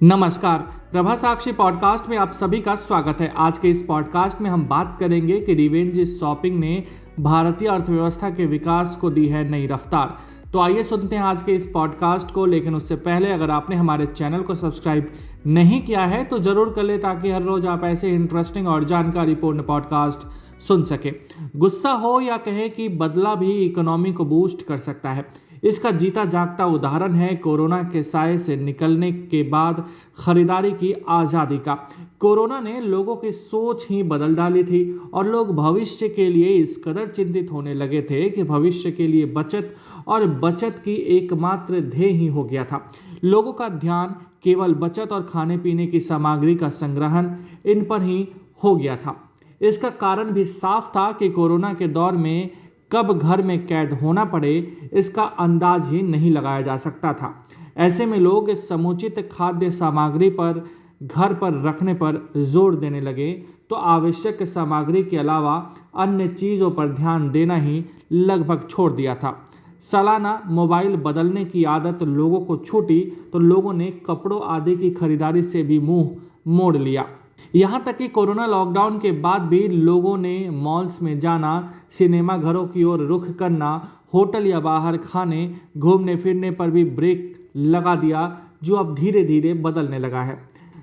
नमस्कार। प्रभा साक्षी पॉडकास्ट में आप सभी का स्वागत है। आज के इस पॉडकास्ट में हम बात करेंगे कि रिवेंज शॉपिंग ने भारतीय अर्थव्यवस्था के विकास को दी है नई रफ्तार। तो आइए सुनते हैं आज के इस पॉडकास्ट को। लेकिन उससे पहले अगर आपने हमारे चैनल को सब्सक्राइब नहीं किया है तो जरूर कर ले, ताकि हर रोज आप ऐसे इंटरेस्टिंग और जानकारीपूर्ण पॉडकास्ट सुन सके। गुस्सा हो या कहे कि बदला भी इकोनॉमी को बूस्ट कर सकता है, इसका जीता जागता उदाहरण है कोरोना के साए से निकलने के बाद खरीदारी की आज़ादी का। कोरोना ने लोगों की सोच ही बदल डाली थी और लोग भविष्य के लिए इस कदर चिंतित होने लगे थे कि भविष्य के लिए बचत और बचत की एकमात्र ध्येय ही हो गया था। लोगों का ध्यान केवल बचत और खाने पीने की सामग्री का संग्रहण इन पर ही हो गया था। इसका कारण भी साफ था कि कोरोना के दौर में कब घर में कैद होना पड़े, इसका अंदाज ही नहीं लगाया जा सकता था। ऐसे में लोग इस समुचित खाद्य सामग्री पर घर पर रखने पर जोर देने लगे, तो आवश्यक सामग्री के अलावा अन्य चीज़ों पर ध्यान देना ही लगभग छोड़ दिया था। सालाना मोबाइल बदलने की आदत लोगों को छूटी तो लोगों ने कपड़ों आदि की खरीदारी से भी मुंह मोड़ लिया। यहाँ तक कि कोरोना लॉकडाउन के बाद भी लोगों ने मॉल्स में जाना, सिनेमा घरों की ओर रुख करना, होटल या बाहर खाने घूमने फिरने पर भी ब्रेक लगा दिया, जो अब धीरे धीरे बदलने लगा है।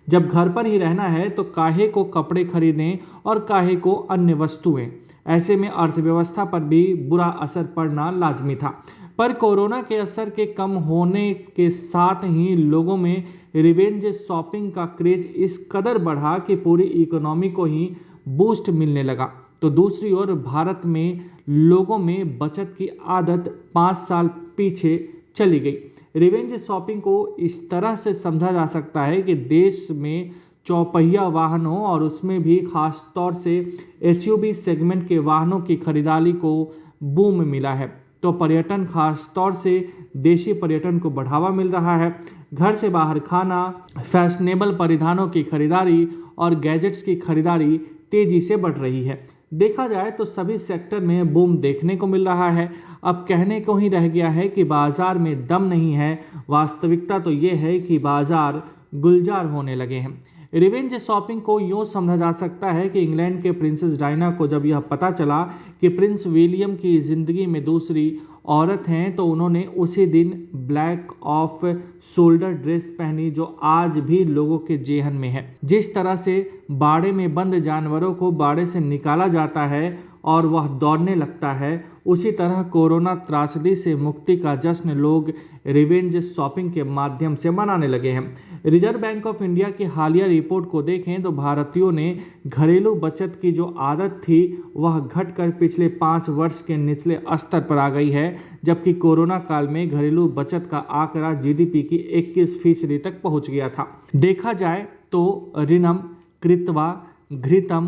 जब घर पर ही रहना है तो काहे को कपड़े खरीदें और काहे को अन्य वस्तुएं। ऐसे में अर्थव्यवस्था पर भी बुरा असर पड़ना लाजमी था। पर कोरोना के असर के कम होने के साथ ही लोगों में रिवेंज शॉपिंग का क्रेज इस कदर बढ़ा कि पूरी इकोनॉमी को ही बूस्ट मिलने लगा। तो दूसरी ओर भारत में लोगों में बचत की आदत 5 साल पीछे चली गई। रिवेंज शॉपिंग को इस तरह से समझा जा सकता है कि देश में चौपहिया वाहनों और उसमें भी खास तौर से एसयूवी सेगमेंट के वाहनों की खरीदारी को बूम मिला है। तो पर्यटन, खास तौर से देशी पर्यटन को बढ़ावा मिल रहा है। घर से बाहर खाना, फैशनेबल परिधानों की खरीदारी और गैजेट्स की खरीदारी तेजी से बढ़ रही है। देखा जाए तो सभी सेक्टर में बूम देखने को मिल रहा है। अब कहने को ही रह गया है कि बाजार में दम नहीं है, वास्तविकता तो ये है कि बाजार गुलजार होने लगे हैं। रिवेंज शॉपिंग को यूँ समझा जा सकता है कि इंग्लैंड के प्रिंसेस डायना को जब यह पता चला कि प्रिंस विलियम की ज़िंदगी में दूसरी औरत हैं, तो उन्होंने उसी दिन ब्लैक ऑफ शोल्डर ड्रेस पहनी, जो आज भी लोगों के जेहन में है। जिस तरह से बाड़े में बंद जानवरों को बाड़े से निकाला जाता है और वह दौड़ने लगता है, उसी तरह कोरोना त्रासदी से मुक्ति का जश्न लोग रिवेंज शॉपिंग के माध्यम से मनाने लगे हैं। रिजर्व बैंक ऑफ इंडिया की हालिया रिपोर्ट को देखें तो भारतीयों ने घरेलू बचत की जो आदत थी वह घटकर पिछले 5 वर्ष के निचले स्तर पर आ गई है, जबकि कोरोना काल में घरेलू बचत का आंकड़ा जीडीपी की 21% तक पहुंच गया था। देखा जाए तो ऋणम कृत्वा घृतम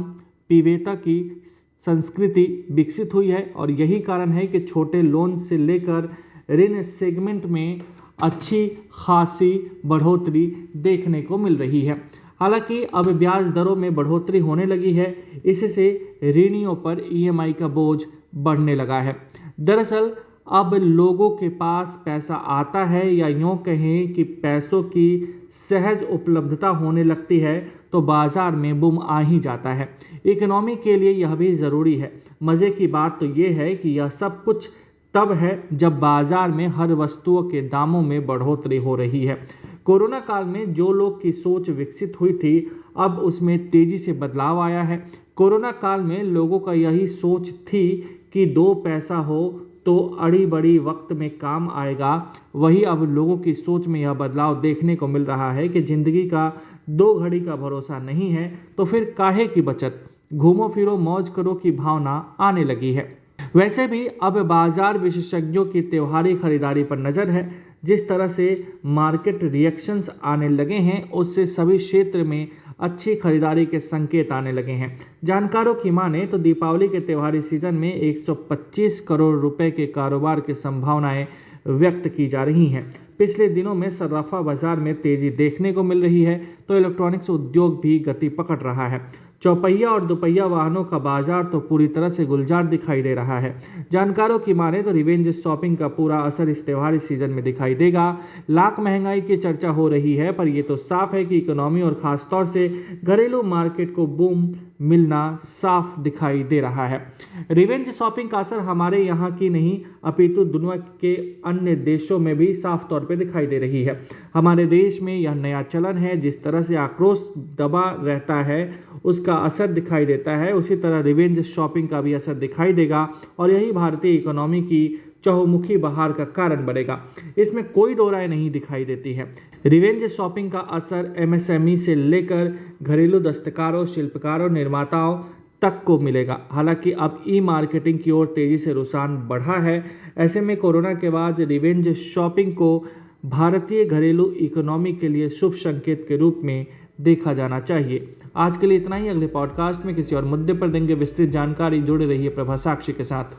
पिबेत की संस्कृति विकसित हुई है और यही कारण है कि छोटे लोन से लेकर ऋण सेगमेंट में अच्छी खासी बढ़ोतरी देखने को मिल रही है। हालांकि अब ब्याज दरों में बढ़ोतरी होने लगी है, इससे ऋणियों पर ईएमआई का बोझ बढ़ने लगा है। दरअसल अब लोगों के पास पैसा आता है, या यूँ कहें कि पैसों की सहज उपलब्धता होने लगती है, तो बाजार में बूम आ ही जाता है। इकोनॉमी के लिए यह भी ज़रूरी है। मज़े की बात तो ये है कि यह सब कुछ तब है जब बाजार में हर वस्तुओं के दामों में बढ़ोतरी हो रही है। कोरोना काल में जो लोग की सोच विकसित हुई थी, अब उसमें तेजी से बदलाव आया है। कोरोना काल में लोगों का यही सोच थी कि 2 पैसा हो तो अड़ी बड़ी वक्त में काम आएगा। वही अब लोगों की सोच में यह बदलाव देखने को मिल रहा है कि ज़िंदगी का 2 घड़ी का भरोसा नहीं है, तो फिर काहे की बचत, घूमो फिरो मौज करो की भावना आने लगी है। वैसे भी अब बाजार विशेषज्ञों की त्योहारी खरीदारी पर नज़र है। जिस तरह से मार्केट रिएक्शंस आने लगे हैं, उससे सभी क्षेत्र में अच्छी खरीदारी के संकेत आने लगे हैं। जानकारों की माने तो दीपावली के त्योहारी सीजन में 125 करोड़ रुपए के कारोबार की संभावनाएं व्यक्त की जा रही हैं। पिछले दिनों में सर्राफा बाजार में तेजी देखने को मिल रही है, तो इलेक्ट्रॉनिक्स उद्योग भी गति पकड़ रहा है। चौपहिया और दोपहिया वाहनों का बाजार तो पूरी तरह से गुलजार दिखाई दे रहा है। जानकारों की माने तो रिवेंज शॉपिंग का पूरा असर इस त्योहारी सीजन में दिखाई देगा। लाख महंगाई की चर्चा हो रही है, पर यह तो साफ है कि इकोनॉमी और खासतौर से घरेलू मार्केट को बूम मिलना साफ दिखाई दे रहा है। रिवेंज शॉपिंग का असर हमारे यहाँ की नहीं अपितु दुनिया के अन्य देशों में भी साफ तौर पे दिखाई दे रही है। हमारे देश में यह नया चलन है। जिस तरह से आक्रोश दबा रहता है उसका असर दिखाई देता है, उसी तरह रिवेंज शॉपिंग का भी असर दिखाई देगा और यही भारतीय इकोनॉमी की चहुमुखी बहार का कारण बनेगा। इसमें कोई दो राय नहीं दिखाई देती है। रिवेंज शॉपिंग का असर एमएसएमई से लेकर घरेलू दस्तकारों, शिल्पकारों, निर्माताओं तक को मिलेगा। हालांकि अब ई मार्केटिंग की ओर तेजी से रुझान बढ़ा है। ऐसे में कोरोना के बाद रिवेंज शॉपिंग को भारतीय घरेलू इकोनॉमी के लिए शुभ संकेत के रूप में देखा जाना चाहिए। आज के लिए इतना ही। अगले पॉडकास्ट में किसी और मुद्दे पर देंगे विस्तृत जानकारी। जुड़े रहिए प्रभा साक्षी के साथ।